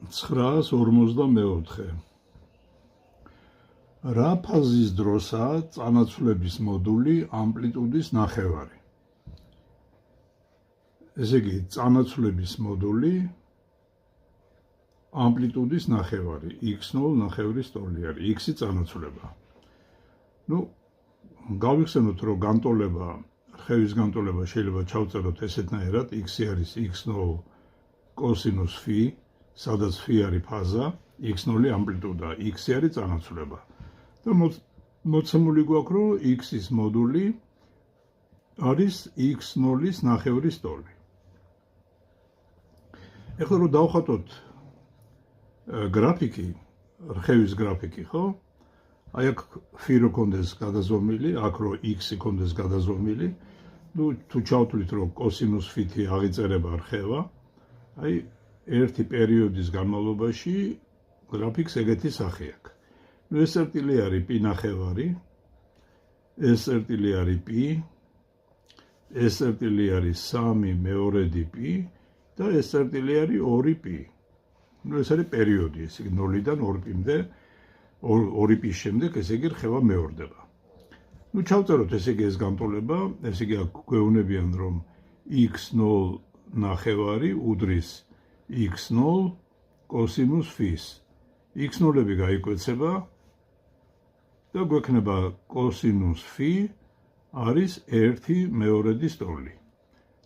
954. რა ფაზის დროსაა წანაცვლების მოდული ამპლიტუდის ნახევარი? ესე იგი, წანაცვლების მოდული ამპლიტუდის ნახევარი, x0 ნახევრის ტოლი არის, x-ი წანაცვლება. გავიხსენოთ, რომ განტოლება, რხევის განტოლება შეიძლება ჩავწეროთ ესეთნაირად, x-ი არის x0 კოსინუს φ, სადაც φ არის ფაზა, x0 ამპლიტუდა, x-ი არის წანაცვლება. და მოცემული გვაქვს, რომ x-ის მოდული არის x0-ის ნახევრის ტოლი. ეხლა რომ დავხატოთ გრაფიკი, რხევის გრაფიკი, ხო? აი აქ φ რო კონდეს გადაზომილი, აქ რო x-ი კონდეს გადაზომილი, თუ ჩავთვლით, რომ კოსინუს φ-ი აღიწერება რხევა, აი ერთი პერიოდის განმავლობაში გრაფიკს ეგეთი სახე აქვს. ეს წერტილი არის π ნახევარი, ეს წერტილი არის π, ეს წერტილი არის 3/2 π და ეს წერტილი არის 2π. ეს არის პერიოდი, ესე იგი 0-დან 2π-მდე, 2π შემდეგ, ესე იგი რხევა მეორდება. ჩავწეროთ ესე იგი ეს განტოლება, ესე იგი გვეუბნებიან, რომ x0 ნახევარი უდრის x0 კოსინუს φ-ს. x0-ები გაიკვეცება და გვექნება კოსინუს φ არის 1/2 ტოლი.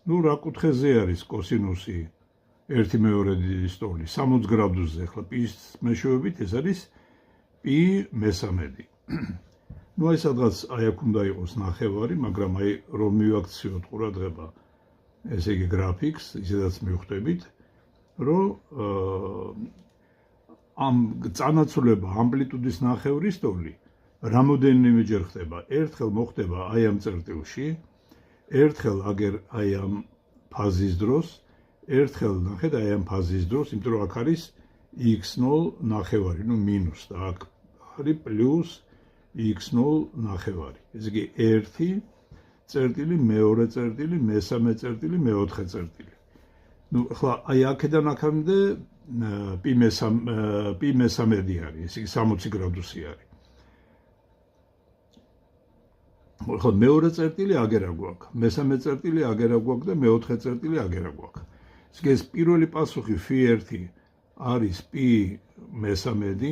რა კუთხეზე არის კოსინუსი 1/2 ტოლი? 60 გრადუსზე, ახლა π-ის მეშვეობით ეს არის π მესამედი. აი სადღაც აი აქ უნდა იყოს ნახევარი, მაგრამ აი რომ მივაქციოთ ყურადღება, ესე იგი გრაფიკს, ისედაც მივხვდებით, რომ ამ წანაცვლება ამპლიტუდის ნახევრის ტოლი რამოდენიმეჯერ ხდება. ერთხელ მოხდება აი ამ წერტილში, ერთხელ აგერ აი ამ ფაზის დროს, ერთხელ ნახეთ აი ამ ფაზის დროს, იმიტომ რომ აქ არის x0 ნახევარი, მინუს და აქ არის პლუს x0 ნახევარი. ესე იგი 1 წერტილი, მეორე წერტილი, მესამე წერტილი, მეოთხე წერტილი. ახლა აი აქედან აქამდე π მესამედი არის, ესე იგი 60 გრადუსი არის. ახლა მეორე წერტილი აგერა გვაქვს, მესამე წერტილი აგერა გვაქვს და მეოთხე წერტილი აგერა გვაქვს. ესე იგი ეს პირველი პასუხი φ1 არის π მესამედი,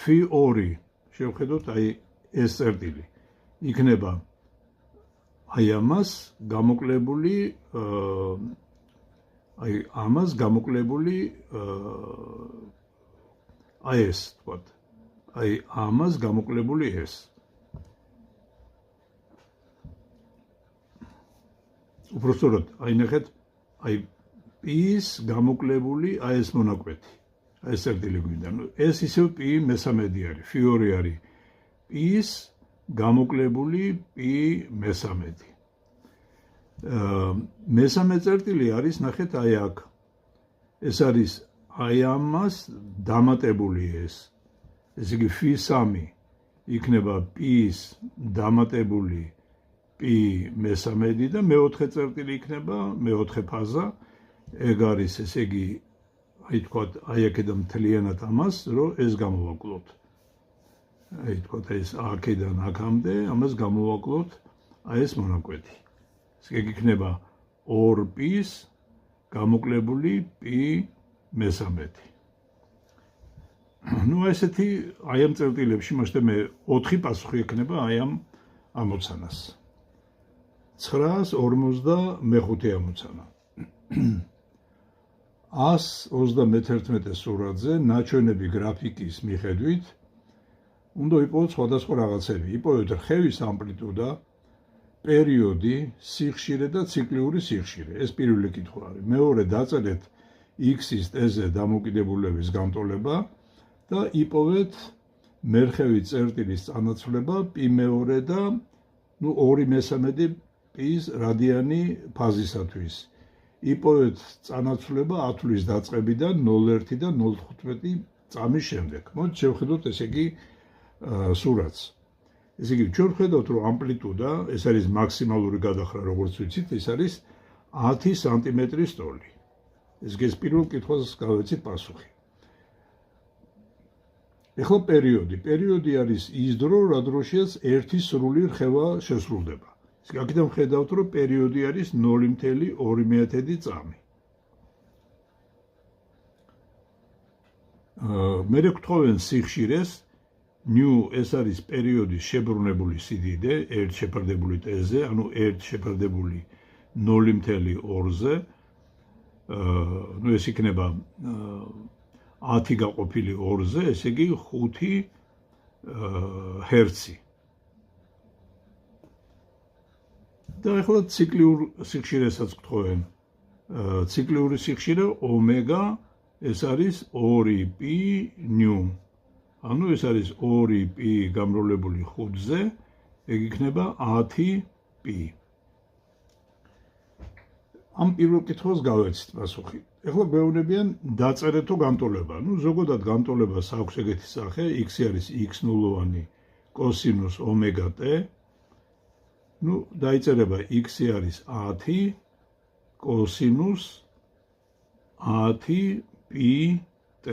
φ2 შევხედოთ აი ეს წერტილი. იქნება აი ამას გამოკლებული აი ეს, თქვათ. აი ამას გამოკლებული ეს. უბრალოდ აი ნახეთ, აი π-ის გამოკლებული აი ეს მონაკვეთი. აი ეს წერტილი გვინდა. ეს ისევ π მესამედი არის, φ2 არის π-ის გამოკლებული π მესამედი. მესამე წერტილი არის, ნახეთ, აი აქ. ეს არის აი ამას დამატებული ეს. ესე იგი φ3 იქნება π-ის დამატებული π მესამედი და მეოთხე წერტილი იქნება მეოთხე ფაზა. ეგ არის, ესე იგი, აი თქვათ, აი აქედან მთლიანად ამას, რომ ეს გამოვაკლოთ. აი თქვათ, ეს აქედან აქამდე ამას გამოვაკლოთ, აი ეს მონაკვეთი. ეგ იქნება 2π-ის გამოკლებული π მესამედი. ესეთი აი ამ წერტილებში, მოშთე მე 4 პასუხი ექნება აი ამ ამოცანას. 955 ამოცანა. 131 სურათზე ნაჩვენები გრაფიკის მიხედვით უნდა იპოვოთ სხვადასხვა რაღაცები. იპოვეთ რხევის ამპლიტუდა, პერიოდი, სიხშირე და ციკლიური სიხშირე. ეს პირველი კითხვა არის. მეორე, დაწერეთ x-ის ტეზე დამოკიდებულების განტოლება და იპოვეთ მერხევი წერტილის წანაცვლება π2 და 2/3 π-ის რადიანი ფაზისათვის. იპოვეთ წანაცვლება ათვლის დაწყებიდან 0,1 და 0,15 წამის შემდეგ. მოდით შევხედოთ ესე იგი სურათს. ესე იგი, ჩვენ ვხედავთ, რომ ამპლიტუდა, ეს არის მაქსიმალური გადახრა, როგორც ვიცით, ეს არის 10 სანტიმეტრის ტოლი. ეს პირველ კითხვას გავეცით პასუხი. ეხლა პერიოდი არის ის დრო, რა დროშიც ერთი სრული რხევა შესრულდება. აქედან ხედავთ, რომ პერიოდი არის 0.2 წამი. მე გვთხოვენ სიხშირეს, ნუ ეს არის პერიოდის შებრუნებული სიდიდე, ერთ შეფარდებული ტეზე, ანუ ერთ შეფარდებული 0.2-ზე, ნუ ეს იქნება 10 გაყოფილი 2-ზე, ესე იგი 5 ჰერცი. და ახლა ციკლიურ სიხშირესაც გთხოვენ. ციკლიური სიხშირე ომეგა ეს არის 2π ნიუ. ანუ ეს არის 2π გამრავლებული 5-ზე, ეგ იქნება 10π. ამ პირველ კითხვას გავეცით პასუხი. ეხლა გვეუბნებიან დაწერეთო განტოლება. ნუ ზოგადად განტოლებას აქვს ეგეთი სახე, x არის x0-ოვანი კოსინუს ომეგა t. ნუ დაიწერება x არის 10 კოსინუს 10πt.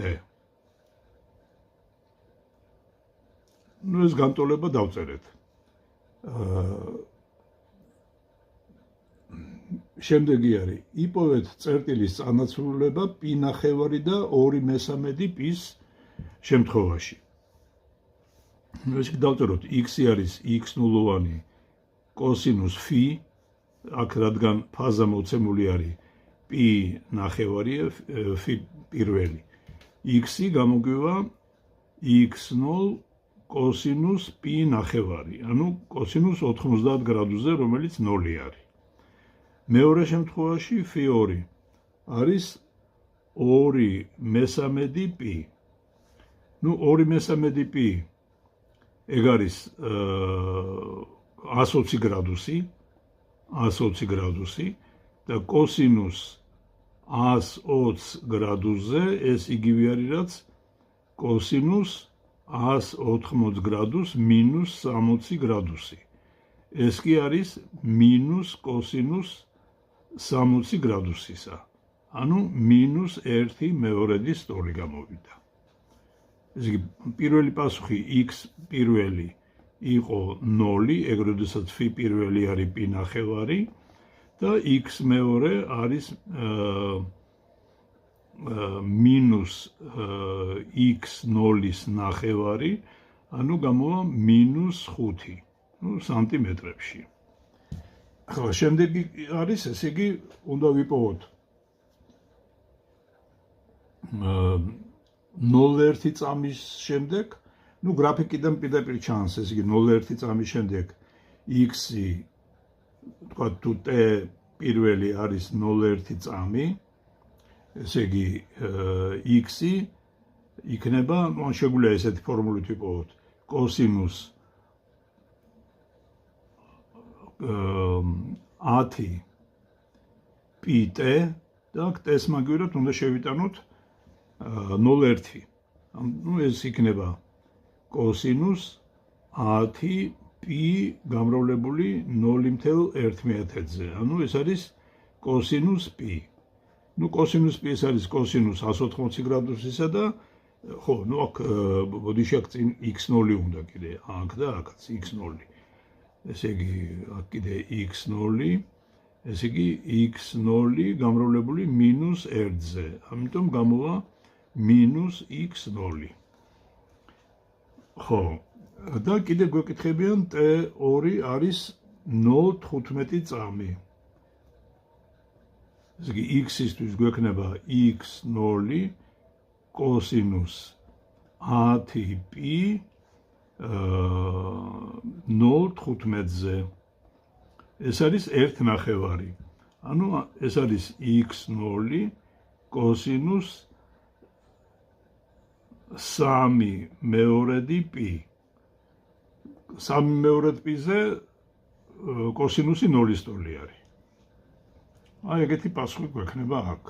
ნუ ეს განტოლება დავწერეთ. შემდეგი არის იპოვეთ წერტილის წანაცვლება π-ნახევარი და 2/3 π-ის შემთხვევაში. ნუ ეს დავწეროთ x არის x0-ოვანი კოსინუს φ, აქ რადგან ფაზა მოცემული არის π-ნახევარია, φ პირველი. x გამოგვივა x0 კოსინუს π-ნახევარი, ანუ კოსინუს 90 გრადუსზე, რომელიც 0 არის. მეორე შემთხვევაში φ2 არის 2/3 π. ნუ 2/3 π ეგ არის 120 გრადუსი და კოსინუს 120 გრადუსზე ეს იგივე არის რაც კოსინუს 180 გრადუს მინუს 60 გრადუსი. ეს კი არის მინუს კოსინუს 60 გრადუსისა. ანუ -1/2 ტოლი გამოვიდა. ესე იგი პირველი პასუხი x პირველი იყო 0, ეგ როდესაც φ პირველი არის π-ნახევარი და x მეორე არის მინუს x0-ის ნახევარი, ანუ გამოვა -5, ნუ სანტიმეტრებში. ახლა შემდეგი არის, ესე იგი, უნდა ვიპოვოთ 0.1 წამის შემდეგ, ნუ გრაფიკიდან პირდაპირ ჩანს, ესე იგი 0.1 წამის შემდეგ x-ი, თქვა თუ t პირველი არის 0.1 წამი, ესე იგი x-ი იქნება, ან შეგვიძლია ესეთი ფორმულით ვიპოვოთ, კოსინუს 10 πt და t-ს მაგვირად უნდა შევიტანოთ 0.1. ანუ ეს იქნება კოსინუს 10 π გამრავლებული 0.1-ზე. ანუ ეს არის კოსინუს π. ნუ კოსინუს π ეს არის კოსინუს 180 გრადუსისა და ხო, ნუ აქ ბოდიში აქ წინ x0 უნდა კიდე, აქ და აქაც x0. ესე იგი აქ კიდე x0, ესე იგი x0 გამრავლებული -1-ზე. ამიტომ გამოვა -x0. ხო, და კიდე გვეკითხებიან t2 არის 0.15 წამი. ესე იგი x-ისთვის გვექნება x0 კოსინუს 10 π 0.15-ზე. ეს არის 1/9. ანუ ეს არის x0 კოსინუს 3/2 π. 3/2 π-ზე კოსინუსი 0-ის ტოლი არის. აი ეგეთი პასუხი გვექნება აქ.